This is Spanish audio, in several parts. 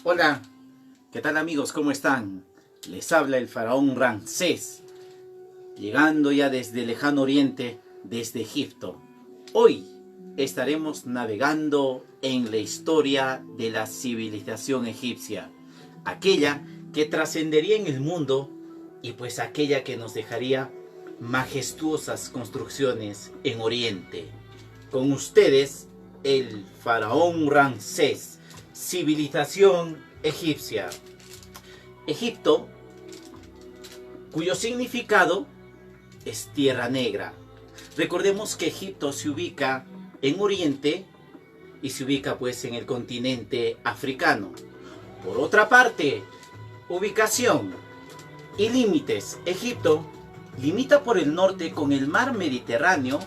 Hola, ¿qué tal amigos? ¿Cómo están? Les habla el faraón Ramsés, llegando ya desde el lejano oriente, desde Egipto. Hoy estaremos navegando en la historia de la civilización egipcia, aquella que trascendería en el mundo y pues aquella que nos dejaría majestuosas construcciones en Oriente. Con ustedes, el faraón Ramsés, civilización egipcia. Egipto, cuyo significado es tierra negra. Recordemos que Egipto se ubica en Oriente y se ubica pues en el continente africano. Por otra parte, ubicación y límites. Egipto limita por el norte con el mar Mediterráneo,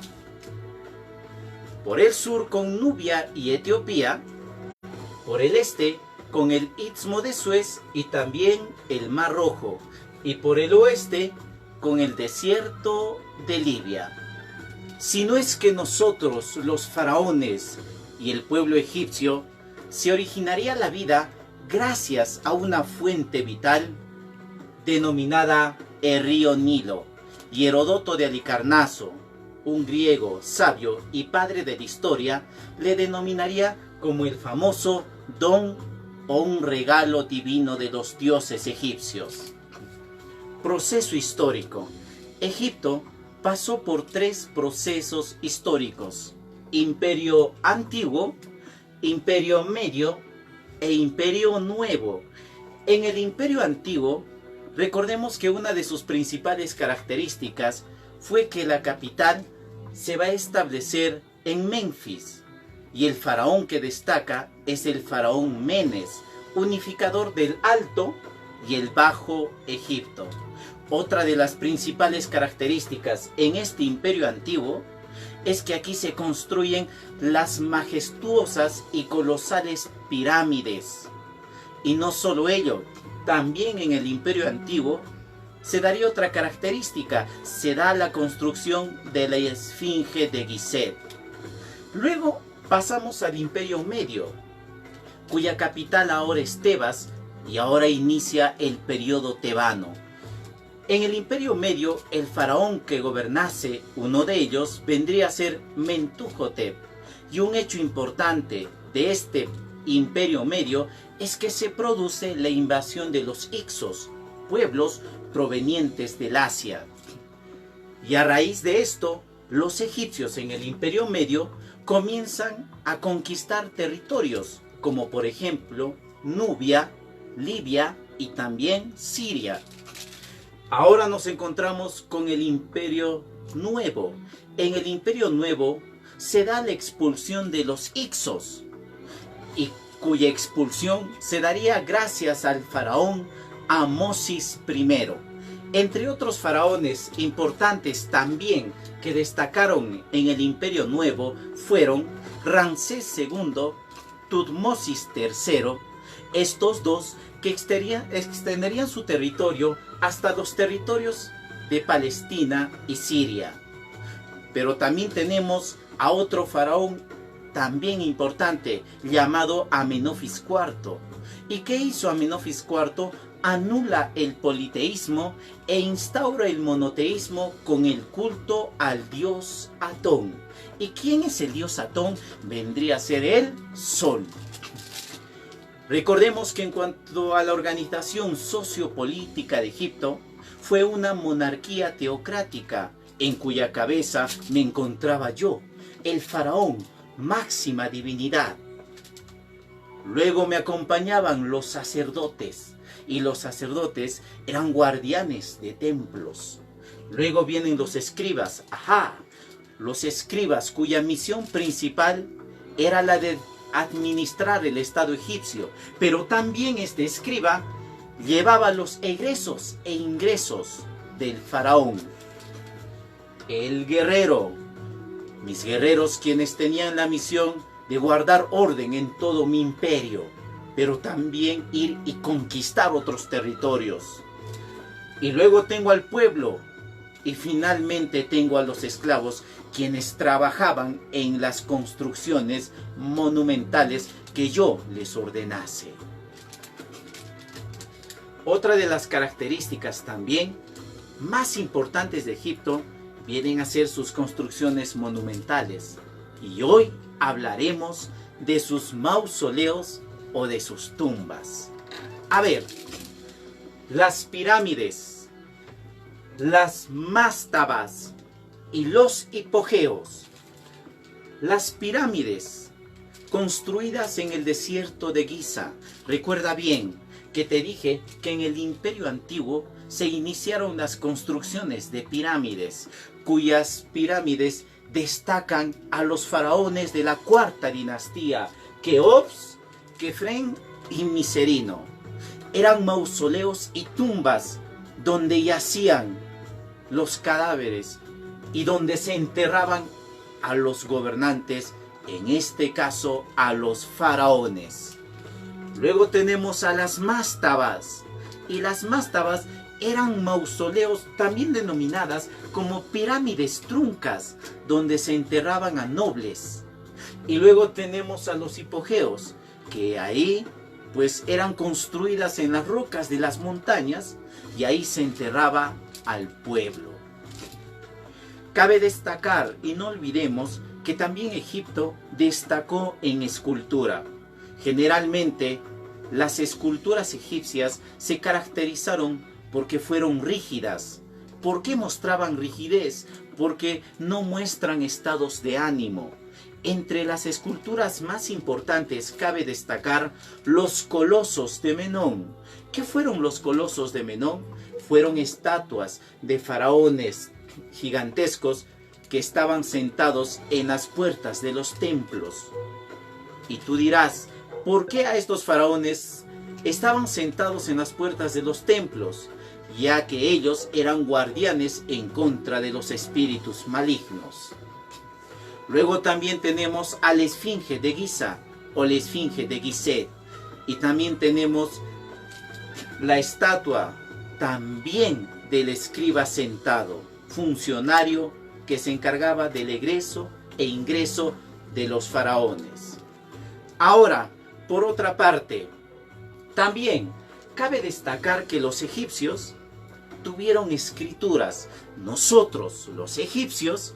por el sur con Nubia y Etiopía, por el este con el Istmo de Suez y también el Mar Rojo, y por el oeste con el desierto de Libia. Si no es que nosotros, los faraones y el pueblo egipcio, se originaría la vida gracias a una fuente vital denominada el río Nilo, y Heródoto de Halicarnaso, un griego sabio y padre de la historia, le denominaría como el famoso don o un regalo divino de los dioses egipcios. Proceso histórico. Egipto pasó por 3 procesos históricos: Imperio Antiguo, Imperio Medio e Imperio Nuevo. En el Imperio Antiguo, recordemos que una de sus principales características fue que la capital se va a establecer en Menfis, y el faraón que destaca es el faraón Menes, unificador del Alto y el Bajo Egipto. Otra de las principales características en este imperio antiguo es que aquí se construyen las majestuosas y colosales pirámides. Y no solo ello, también en el imperio antiguo se daría otra característica: se da la construcción de la Esfinge de Gizeh. Luego pasamos al Imperio Medio, cuya capital ahora es Tebas, y ahora inicia el periodo tebano. En el Imperio Medio, el faraón que gobernase uno de ellos vendría a ser Mentuhotep, y un hecho importante de este Imperio Medio es que se produce la invasión de los Hicsos, pueblos provenientes del Asia. Y a raíz de esto, los egipcios en el Imperio Medio comienzan a conquistar territorios, como por ejemplo Nubia, Libia y también Siria. Ahora nos encontramos con el Imperio Nuevo. En el Imperio Nuevo se da la expulsión de los Hicsos, y cuya expulsión se daría gracias al faraón Amosis I. Entre otros faraones importantes también que destacaron en el Imperio Nuevo fueron Ramsés II, Tutmosis III, estos dos que extenderían su territorio hasta los territorios de Palestina y Siria. Pero también tenemos a otro faraón también importante llamado Amenofis IV. ¿Y qué hizo Amenofis IV? Anula el politeísmo e instaura el monoteísmo con el culto al dios Atón. ¿Y quién es el dios Atón? Vendría a ser el Sol. Recordemos que en cuanto a la organización sociopolítica de Egipto, fue una monarquía teocrática, en cuya cabeza me encontraba yo, el faraón, máxima divinidad. Luego me acompañaban los sacerdotes, y los sacerdotes eran guardianes de templos. Luego vienen los escribas, los escribas cuya misión principal era la de administrar el Estado egipcio, pero también este escriba llevaba los egresos e ingresos del faraón. El guerrero, mis guerreros, quienes tenían la misión de guardar orden en todo mi imperio, pero también ir y conquistar otros territorios. Y luego tengo al pueblo, y finalmente tengo a los esclavos, quienes trabajaban en las construcciones monumentales que yo les ordenase. Otra de las características también más importantes de Egipto vienen a ser sus construcciones monumentales. Y hoy hablaremos de sus mausoleos o de sus tumbas. A ver, las pirámides, las mástabas y los hipogeos. Las pirámides construidas en el desierto de Giza. Recuerda bien que te dije que en el Imperio Antiguo se iniciaron las construcciones de pirámides, cuyas pirámides destacan a los faraones de la cuarta dinastía, Keops, Kefren y Miserino. Eran mausoleos y tumbas donde yacían los cadáveres y donde se enterraban a los gobernantes, en este caso a los faraones. Luego tenemos a las mástabas, y las mástabas eran mausoleos también denominadas como pirámides truncas, donde se enterraban a nobles. Y luego tenemos a los hipogeos, que ahí pues eran construidas en las rocas de las montañas, y ahí se enterraba al pueblo. Cabe destacar, y no olvidemos, que también Egipto destacó en escultura. Generalmente, las esculturas egipcias se caracterizaron porque fueron rígidas. ¿Por qué mostraban rigidez? Porque no muestran estados de ánimo. Entre las esculturas más importantes cabe destacar los colosos de Menón. ¿Qué fueron los colosos de Menón? Fueron estatuas de faraones gigantescos que estaban sentados en las puertas de los templos. Y tú dirás, ¿por qué a estos faraones estaban sentados en las puertas de los templos? Ya que ellos eran guardianes en contra de los espíritus malignos. Luego también tenemos a la Esfinge de Giza o la Esfinge de Gizeh. Y también tenemos la estatua también del escriba sentado, funcionario que se encargaba del egreso e ingreso de los faraones. Ahora, por otra parte, también cabe destacar que los egipcios tuvieron escrituras. Nosotros, los egipcios,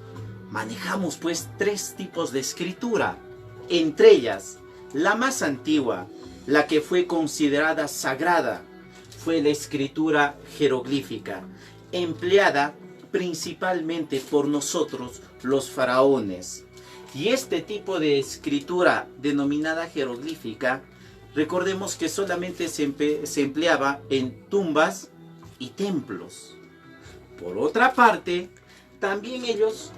manejamos pues 3 tipos de escritura. Entre ellas, la más antigua, la que fue considerada sagrada, fue la escritura jeroglífica, empleada principalmente por nosotros, los faraones. Y este tipo de escritura denominada jeroglífica, recordemos que solamente se empleaba en tumbas y templos. Por otra parte, también ellos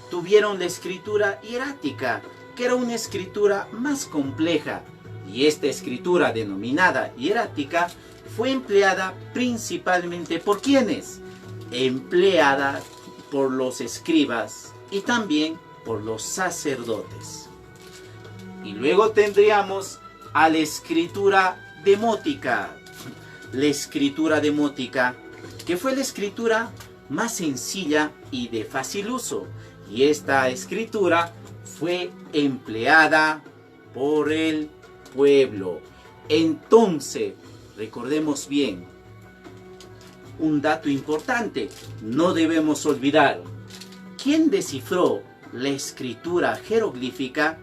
tuvieron la escritura hierática, que era una escritura más compleja. Y esta escritura denominada hierática fue empleada principalmente ¿por quiénes? Empleada por los escribas y también por los sacerdotes. Y luego tendríamos a la escritura demótica. La escritura demótica, que fue la escritura más sencilla y de fácil uso. Y esta escritura fue empleada por el pueblo. Entonces, recordemos bien, un dato importante, no debemos olvidar. ¿Quién descifró la escritura jeroglífica?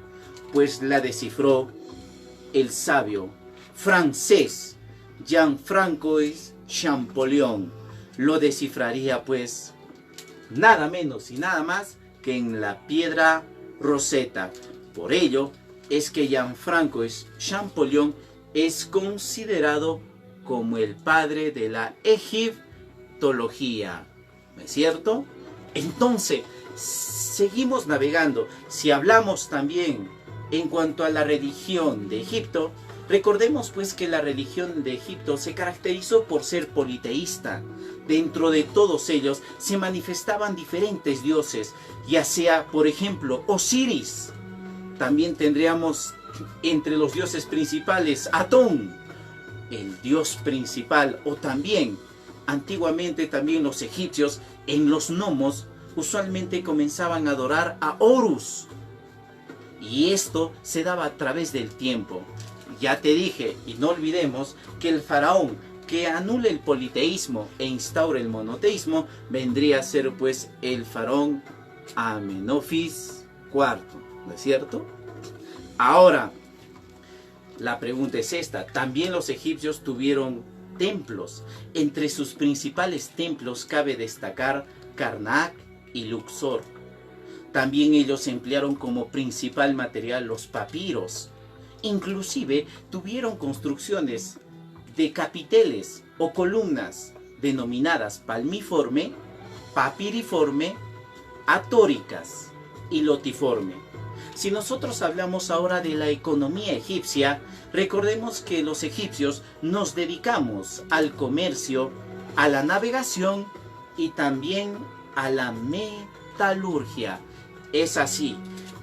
Pues la descifró el sabio francés Jean-François Champollion. Lo descifraría pues nada menos y nada más que en la piedra Rosetta. Por ello es que Jean-François Champollion es considerado como el padre de la egiptología, ¿no es cierto? Entonces, seguimos navegando. Si hablamos también en cuanto a la religión de Egipto, recordemos pues que la religión de Egipto se caracterizó por ser politeísta. Dentro de todos ellos se manifestaban diferentes dioses, ya sea, por ejemplo, Osiris. También tendríamos entre los dioses principales Atón, el dios principal, o también, antiguamente también los egipcios, en los gnomos, usualmente comenzaban a adorar a Horus. Y esto se daba a través del tiempo. Ya te dije, y no olvidemos, que el faraón que anule el politeísmo e instaure el monoteísmo vendría a ser pues el faraón Amenofis IV, ¿no es cierto? Ahora, la pregunta es esta: también los egipcios tuvieron templos. Entre sus principales templos cabe destacar Karnak y Luxor. También ellos emplearon como principal material los papiros. Inclusive tuvieron construcciones de capiteles o columnas denominadas palmiforme, papiriforme, atóricas y lotiforme. Si nosotros hablamos ahora de la economía egipcia, recordemos que los egipcios nos dedicamos al comercio, a la navegación y también a la metalurgia. Es así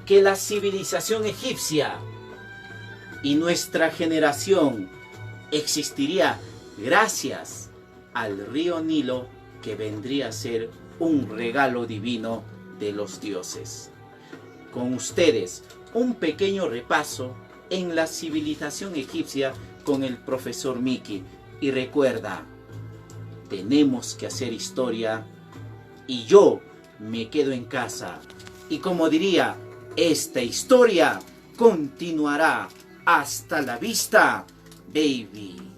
que la civilización egipcia y nuestra generación existiría gracias al río Nilo, que vendría a ser un regalo divino de los dioses. Con ustedes, un pequeño repaso en la civilización egipcia con el profesor Miki. Y recuerda, tenemos que hacer historia y yo me quedo en casa. Y como diría, esta historia continuará. Hasta la vista, baby.